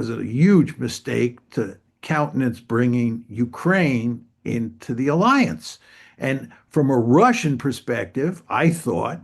was a huge mistake to countenance bringing Ukraine into the alliance. And from a Russian perspective, I thought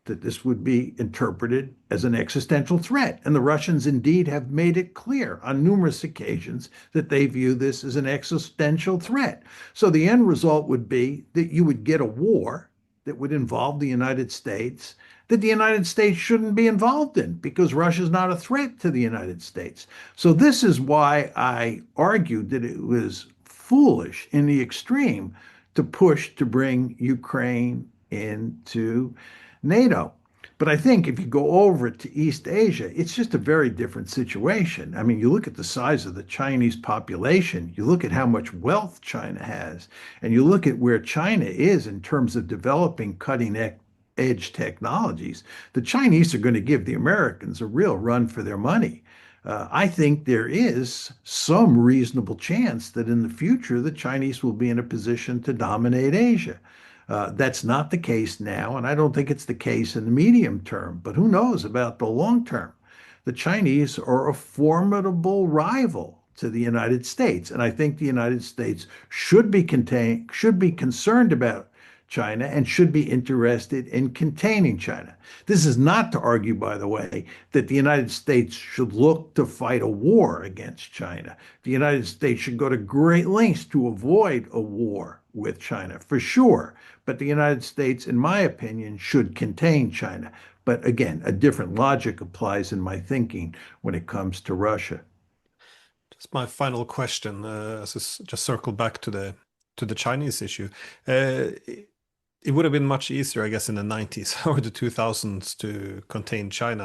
that this would be interpreted as an existential threat. And the Russians indeed have made it clear on numerous occasions that they view this as an existential threat. So the end result would be that you would get a war that would involve the United States that the United States shouldn't be involved in because Russia is not a threat to the United States. So this is why I argued that it was foolish in the extreme to push to bring Ukraine into NATO. But I think if you go over to East Asia, it's just a very different situation. I mean, you look at the size of the Chinese population, you look at how much wealth China has, and you look at where China is in terms of developing cutting edge technologies. The Chinese are going to give the Americans a real run for their money. I think there is some reasonable chance that in the future the Chinese will be in a position to dominate Asia. That's not the case now, and I don't think it's the case in the medium term, but who knows about the long term? The Chinese are a formidable rival to the United States, and I think the United States should be concerned about China and should be interested in containing China. This is not to argue, by the way, that the United States should look to fight a war against China. The United States should go to great lengths to avoid a war with China, for sure. But the United States, in my opinion, should contain China. But again, a different logic applies in my thinking when it comes to Russia. Just my final question, just circle back to the Chinese issue. It would have been much easier, I guess, in the 90s or the 2000s to contain China.